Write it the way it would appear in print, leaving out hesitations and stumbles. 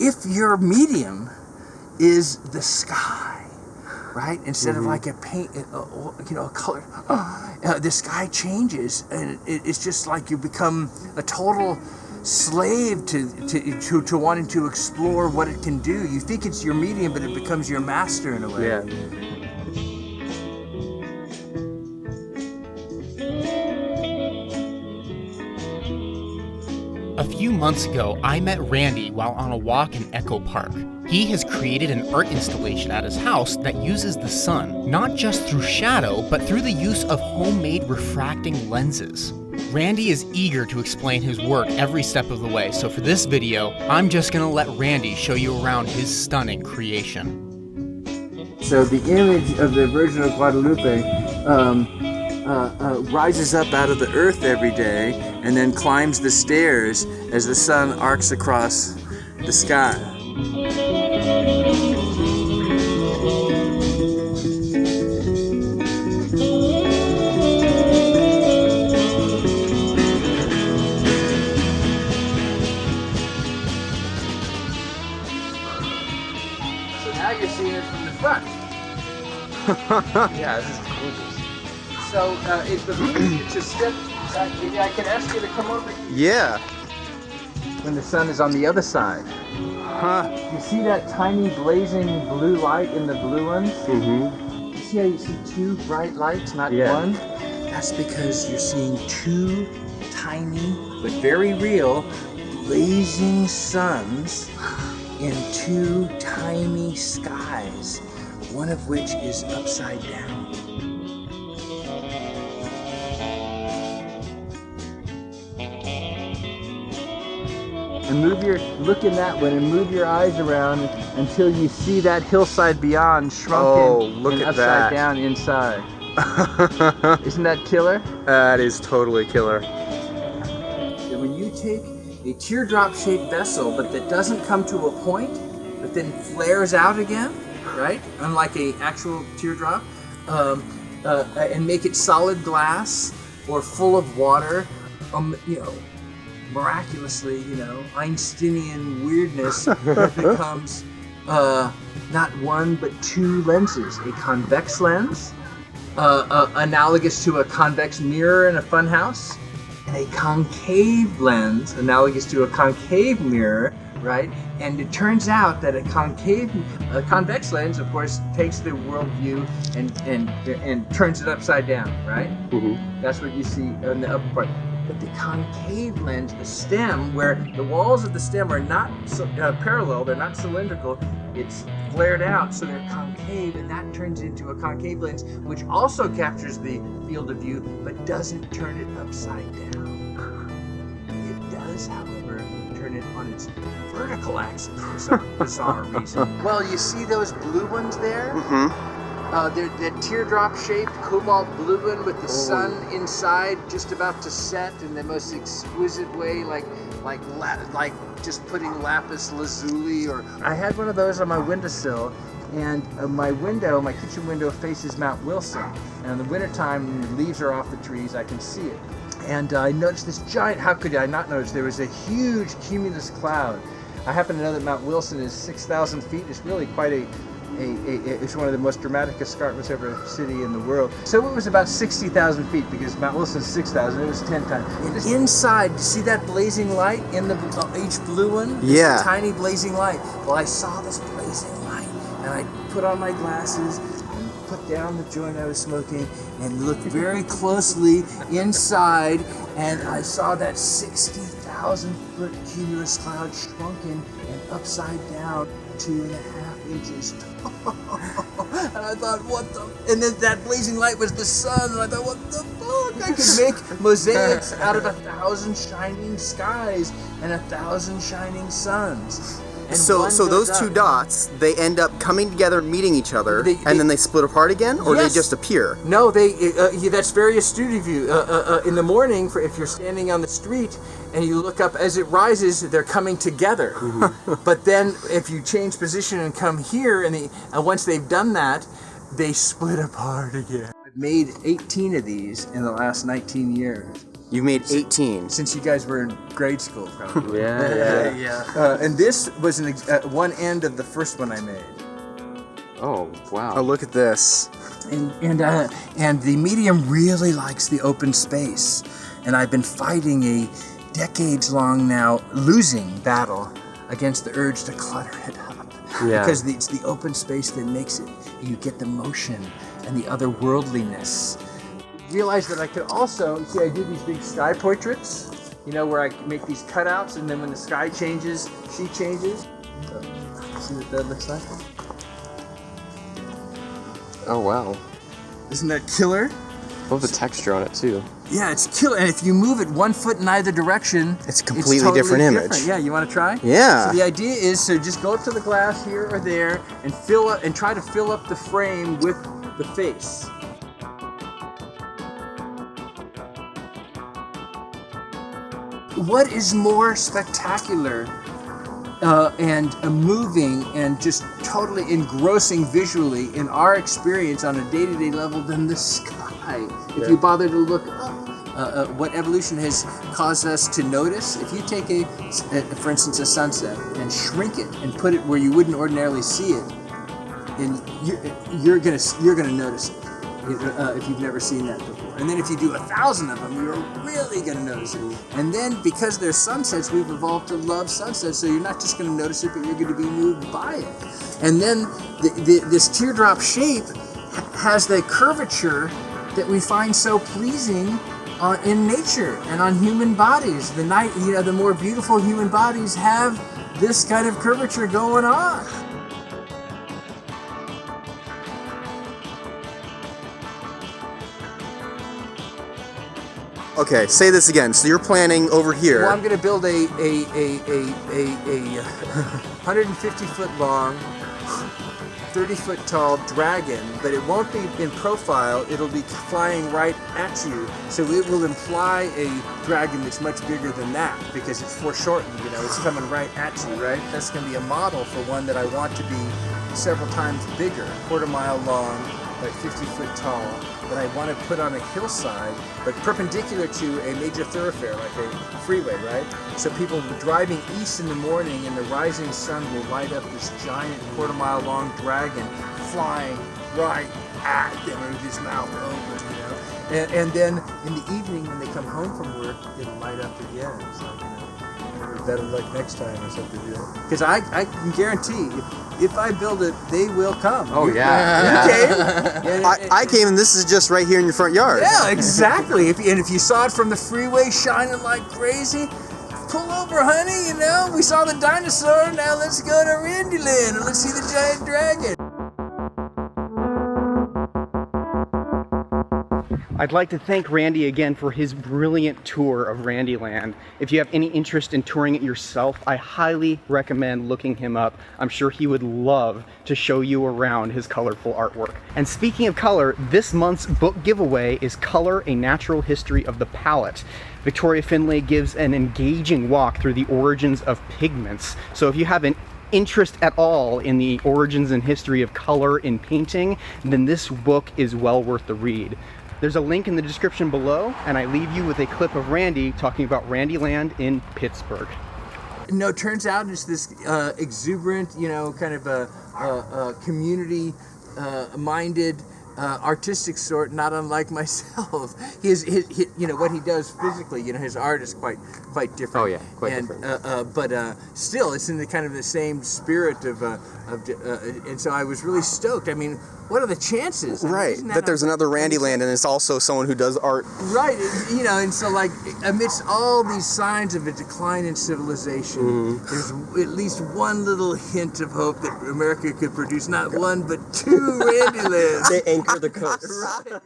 If your medium is the sky, right? Instead of like a paint, a color, the sky changes, and it's just like you become a total slave to wanting to explore what it can do. You think it's your medium, but it becomes your master in a way. Yeah. A few months ago, I met Randy while on a walk in Echo Park. He has created an art installation at his house that uses the sun, not just through shadow, but through the use of homemade refracting lenses. Randy is eager to explain his work every step of the way, so for this video, I'm just gonna let Randy show you around his stunning creation. So the image of the Virgin of Guadalupe rises up out of the earth every day and then climbs the stairs as the sun arcs across the sky. So now you're seeing it from the front. Yeah, this is gorgeous. So it's a step. I can ask you to come over here. Yeah. When the sun is on the other side. Huh. You see that tiny blazing blue light in the blue ones? Mm-hmm. You see how you see two bright lights, not one? That's because you're seeing two tiny, but very real, blazing suns in two tiny skies, one of which is upside down. And look in that one and move your eyes around until you see that hillside beyond shrunken look and at upside that. down inside. Isn't that killer? That is totally killer. And when you take a teardrop-shaped vessel, but that doesn't come to a point, but then flares out again, right? Unlike an actual teardrop, and make it solid glass or full of water, miraculously, Einsteinian weirdness becomes not one but two lenses: a convex lens, analogous to a convex mirror in a funhouse, and a concave lens, analogous to a concave mirror, right? And it turns out that a convex lens, of course, takes the world view and turns it upside down, right? Mm-hmm. That's what you see in the upper part. But the concave lens, the stem, where the walls of the stem are not parallel, they're not cylindrical, it's flared out, so they're concave, and that turns into a concave lens, which also captures the field of view, but doesn't turn it upside down. It does, however, turn it on its vertical axis for some bizarre reason. Well, you see those blue ones there? Mm-hmm. They're that teardrop-shaped cobalt blue one with the sun inside, just about to set in the most exquisite way, like just putting lapis lazuli. Or I had one of those on my windowsill, and my kitchen window faces Mount Wilson. And in the wintertime, when the leaves are off the trees, I can see it. And I noticed this giant. How could I not notice? There was a huge cumulus cloud. I happen to know that Mount Wilson is 6,000 feet. It's really quite it's one of the most dramatic escarpments of a city in the world. So it was about 60,000 feet, because Mount Wilson's 6,000, it was 10 times. And inside, you see that blazing light in the each blue one? Yeah. It's a tiny blazing light. Well, I saw this blazing light, and I put on my glasses and put down the joint I was smoking and looked very closely inside, and I saw that 60,000 foot cumulus cloud shrunken and upside down 2.5 inches tall. And I thought, what the? And then that blazing light was the sun, and I thought, what the fuck? I could make mosaics out of 1,000 shining skies and 1,000 shining suns. And So those two dots, they end up coming together, meeting each other, and then they split apart again, or Yes. they just appear? No, that's very astute of you. In the morning, if you're standing on the street and you look up as it rises, they're coming together. Mm-hmm. But then if you change position and come here, and once they've done that, they split apart again. I've made 18 of these in the last 19 years. You made 18. Since you guys were in grade school, probably. Yeah. And this was one end of the first one I made. Oh, wow. Oh, look at this. And the medium really likes the open space. And I've been fighting a decades-long now losing battle against the urge to clutter it up. Yeah. Because it's the open space that makes it. You get the motion and the otherworldliness. Realized that I could also, see, I do these big sky portraits, where I make these cutouts, and then when the sky changes, she changes. So, see what that looks like? Oh, wow. Isn't that killer? I love the texture on it, too. Yeah, it's killer. And if you move it 1 foot in either direction, It's a completely totally different image. Yeah, you want to try? Yeah. So the idea is, just go up to the glass here or there and try to fill up the frame with the face. What is more spectacular and moving and just totally engrossing visually in our experience on a day-to-day level than the sky? If you bother to look up, what evolution has caused us to notice, if you take for instance, a sunset and shrink it and put it where you wouldn't ordinarily see it, and you're gonna notice it if you've never seen that before. And then if you do 1,000 of them, you're really going to notice it. And then because they're sunsets, we've evolved to love sunsets, so you're not just going to notice it, but you're going to be moved by it. And then this teardrop shape has the curvature that we find so pleasing in nature and on human bodies. The more beautiful human bodies have this kind of curvature going on. Okay, say this again. So you're planning over here. Well, I'm going to build a 150 foot long, 30 foot tall dragon, but it won't be in profile. It'll be flying right at you, so it will imply a dragon that's much bigger than that because it's foreshortened. It's coming right at you, right? That's going to be a model for one that I want to be several times bigger, 1/4 mile long, like 50 foot tall. That I want to put on a hillside, but perpendicular to a major thoroughfare, like a freeway, right? So people driving east in the morning and the rising sun will light up this giant 1/4 mile long dragon flying right at them with his mouth open, And then in the evening when they come home from work, it'll light up again. It's like, better luck next time or something. Because I can guarantee if I build it, they will come. Oh, You came. I came and this is just right here in your front yard. Yeah, exactly. If you saw it from the freeway shining like crazy, pull over, honey, we saw the dinosaur, now let's go to Randyland and let's see the giant dragon. I'd like to thank Randy again for his brilliant tour of Randyland. If you have any interest in touring it yourself, I highly recommend looking him up. I'm sure he would love to show you around his colorful artwork. And speaking of color, this month's book giveaway is Color: A Natural History of the Palette. Victoria Finlay gives an engaging walk through the origins of pigments. So if you have an interest at all in the origins and history of color in painting, then this book is well worth the read. There's a link in the description below, and I leave you with a clip of Randy talking about Randyland in Pittsburgh. No, it turns out it's this exuberant, kind of a community-minded, artistic sort, not unlike myself. What he does physically, his art is quite different. Oh yeah, quite different. But still, it's in the kind of the same spirit of and so I was really stoked. I mean, what are the chances? Right, that there's another Randyland and it's also someone who does art. Right, and so like amidst all these signs of a decline in civilization, there's at least one little hint of hope that America could produce not one but two Randylands. They anchor the coast. Right.